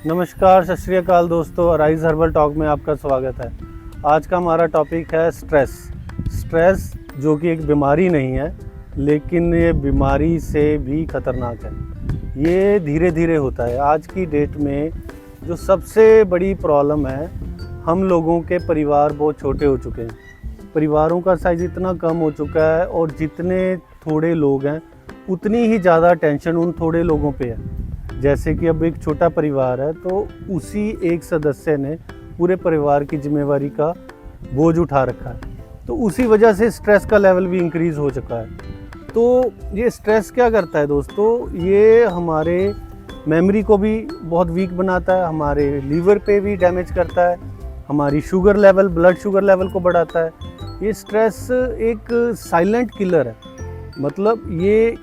नमस्कार, सत श्री अकाल दोस्तों, अराइज हर्बल टॉक में आपका स्वागत है। आज का हमारा टॉपिक है स्ट्रेस जो कि एक बीमारी नहीं है, लेकिन ये बीमारी से भी खतरनाक है। ये धीरे धीरे होता है। आज की डेट में जो सबसे बड़ी प्रॉब्लम है, हम लोगों के परिवार बहुत छोटे हो चुके हैं। परिवारों का साइज़ इतना कम हो चुका है और जितने थोड़े लोग हैं उतनी ही ज़्यादा टेंशन उन थोड़े लोगों पे है। जैसे कि अब एक छोटा परिवार है तो उसी एक सदस्य ने पूरे परिवार की जिम्मेवारी का बोझ उठा रखा है, तो उसी वजह से स्ट्रेस का लेवल भी इंक्रीज़ हो चुका है। तो ये स्ट्रेस क्या करता है दोस्तों, ये हमारे मेमोरी को भी बहुत वीक बनाता है, हमारे लीवर पे भी डैमेज करता है, हमारी sugar level, blood sugar level को बढ़ाता है। ये स्ट्रेस एक साइलेंट किलर है। मतलब ये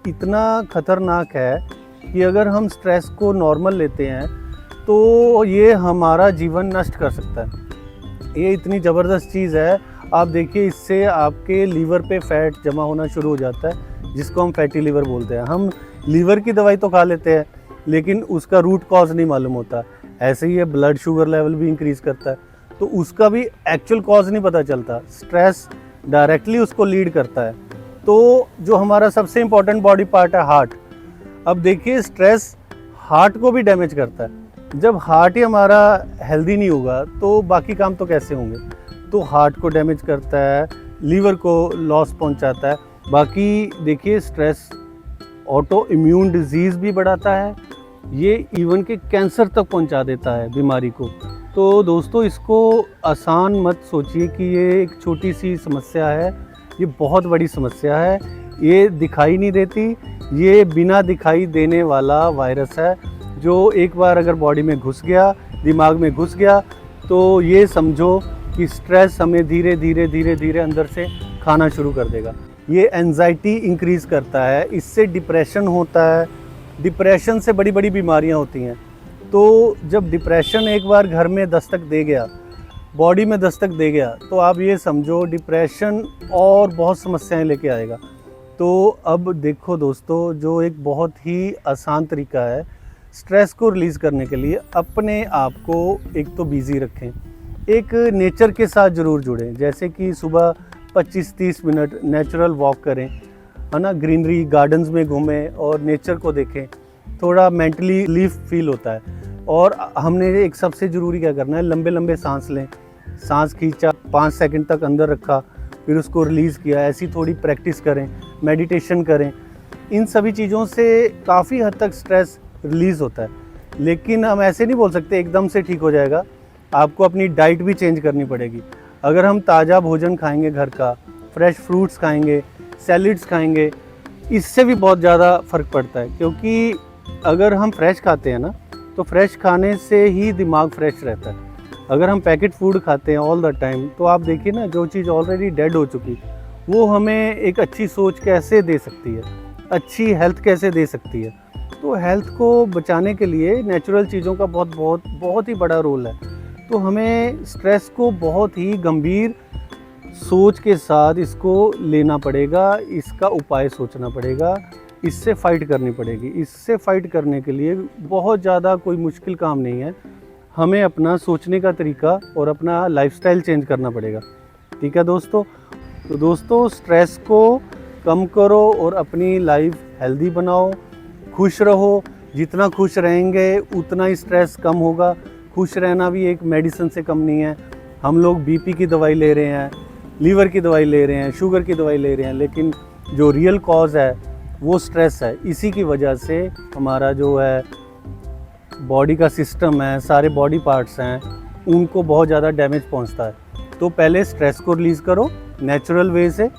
इतना खतरनाक है कि अगर हम स्ट्रेस को नॉर्मल लेते हैं तो ये हमारा जीवन नष्ट कर सकता है। ये इतनी ज़बरदस्त चीज़ है। आप देखिए, इससे आपके लीवर पे फैट जमा होना शुरू हो जाता है, जिसको हम फैटी लीवर बोलते हैं। हम लीवर की दवाई तो खा लेते हैं, लेकिन उसका रूट कॉज नहीं मालूम होता। ऐसे ही ये ब्लड शुगर लेवल भी इंक्रीज़ करता है, तो उसका भी एक्चुअल कॉज नहीं पता चलता। स्ट्रेस डायरेक्टली उसको लीड करता है। तो जो हमारा सबसे इम्पॉर्टेंट बॉडी पार्ट है, हार्ट। अब देखिए, स्ट्रेस हार्ट को भी डैमेज करता है। जब हार्ट ही हमारा हेल्दी नहीं होगा तो बाकी काम तो कैसे होंगे। तो हार्ट को डैमेज करता है, लीवर को लॉस पहुंचाता है। बाकी देखिए, स्ट्रेस ऑटो इम्यून डिजीज़ भी बढ़ाता है। ये इवन के कैंसर तक पहुंचा देता है बीमारी को। तो दोस्तों, इसको आसान मत सोचिए कि ये एक छोटी सी समस्या है। ये बहुत बड़ी समस्या है। ये दिखाई नहीं देती। ये बिना दिखाई देने वाला वायरस है, जो एक बार अगर बॉडी में घुस गया, दिमाग में घुस गया, तो ये समझो कि स्ट्रेस हमें धीरे धीरे धीरे धीरे अंदर से खाना शुरू कर देगा। ये एंजाइटी इंक्रीज़ करता है, इससे डिप्रेशन होता है। डिप्रेशन से बड़ी बड़ी बीमारियां होती हैं। तो जब डिप्रेशन एक बार घर में दस्तक दे गया, बॉडी में दस्तक दे गया, तो आप ये समझो डिप्रेशन और बहुत समस्याएं लेके आएगा। तो अब देखो दोस्तों, जो एक बहुत ही आसान तरीका है स्ट्रेस को रिलीज़ करने के लिए, अपने आप को एक तो बिज़ी रखें, एक नेचर के साथ ज़रूर जुड़ें। जैसे कि सुबह 25-30 मिनट नेचुरल वॉक करें, है ना, ग्रीनरी गार्डन्स में घूमें और नेचर को देखें। थोड़ा मेंटली रिलीफ फील होता है। और हमने एक सबसे ज़रूरी क्या करना है, लंबे लंबे सांस लें। सांस खींचा, 5 सेकंड तक अंदर रखा, फिर उसको रिलीज़ किया। ऐसी थोड़ी प्रैक्टिस करें, मेडिटेशन करें। इन सभी चीज़ों से काफ़ी हद तक स्ट्रेस रिलीज़ होता है। लेकिन हम ऐसे नहीं बोल सकते एकदम से ठीक हो जाएगा। आपको अपनी डाइट भी चेंज करनी पड़ेगी। अगर हम ताज़ा भोजन खाएंगे, घर का फ्रेश फ्रूट्स खाएंगे, सैलिड्स खाएंगे, इससे भी बहुत ज़्यादा फ़र्क पड़ता है। क्योंकि अगर हम फ्रेश खाते हैं ना, तो फ्रेश खाने से ही दिमाग फ्रेश रहता है। अगर हम पैकेट फूड खाते हैं ऑल द टाइम, तो आप देखिए ना, जो चीज़ ऑलरेडी डेड हो चुकी, वो हमें एक अच्छी सोच कैसे दे सकती है, अच्छी हेल्थ कैसे दे सकती है। तो हेल्थ को बचाने के लिए नेचुरल चीज़ों का बहुत बहुत बहुत ही बड़ा रोल है। तो हमें स्ट्रेस को बहुत ही गंभीर सोच के साथ इसको लेना पड़ेगा, इसका उपाय सोचना पड़ेगा, इससे फ़ाइट करनी पड़ेगी। इससे फ़ाइट करने के लिए बहुत ज़्यादा कोई मुश्किल काम नहीं है। हमें अपना सोचने का तरीका और अपना लाइफस्टाइल चेंज करना पड़ेगा। ठीक है दोस्तों। तो दोस्तों, स्ट्रेस को कम करो और अपनी लाइफ हेल्दी बनाओ, खुश रहो। जितना खुश रहेंगे उतना ही स्ट्रेस कम होगा। खुश रहना भी एक मेडिसिन से कम नहीं है। हम लोग बीपी की दवाई ले रहे हैं, लीवर की दवाई ले रहे हैं, शुगर की दवाई ले रहे हैं, लेकिन जो रियल कॉज है वो स्ट्रेस है। इसी की वजह से हमारा जो है बॉडी का सिस्टम है, सारे बॉडी पार्ट्स हैं, उनको बहुत ज़्यादा डैमेज पहुंचता है। तो पहले स्ट्रेस को रिलीज़ करो नेचुरल वे से,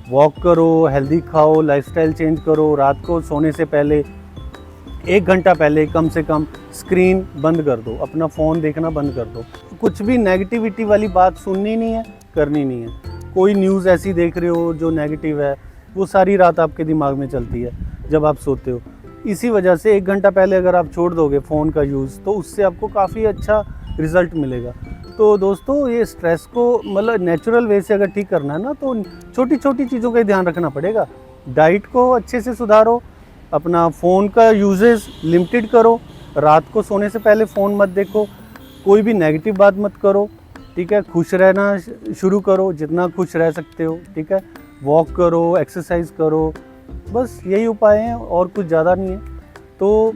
वॉक करो, हेल्दी खाओ, लाइफस्टाइल चेंज करो। रात को सोने से पहले 1 घंटा पहले कम से कम स्क्रीन बंद कर दो, अपना फ़ोन देखना बंद कर दो। कुछ भी नेगेटिविटी वाली बात सुननी नहीं है, करनी नहीं है। कोई न्यूज़ ऐसी देख रहे हो जो नेगेटिव है, वो सारी रात आपके दिमाग में चलती है जब आप सोते हो। इसी वजह से 1 घंटा पहले अगर आप छोड़ दोगे फ़ोन का यूज़, तो उससे आपको काफ़ी अच्छा रिज़ल्ट मिलेगा। तो दोस्तों, ये स्ट्रेस को मतलब नेचुरल वे से अगर ठीक करना है ना, तो छोटी छोटी चीज़ों का ध्यान रखना पड़ेगा। डाइट को अच्छे से सुधारो, अपना फ़ोन का यूजेस लिमिटेड करो, रात को सोने से पहले फ़ोन मत देखो, कोई भी नेगेटिव बात मत करो, ठीक है। खुश रहना शुरू करो, जितना खुश रह सकते हो, ठीक है। वॉक करो, एक्सरसाइज करो, बस यही उपाय हैं और कुछ ज़्यादा नहीं है। तो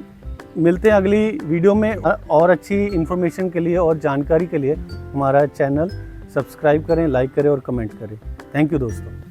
मिलते हैं अगली वीडियो में और अच्छी इन्फॉर्मेशन के लिए और जानकारी के लिए हमारा चैनल सब्सक्राइब करें, लाइक करें और कमेंट करें। थैंक यू दोस्तों।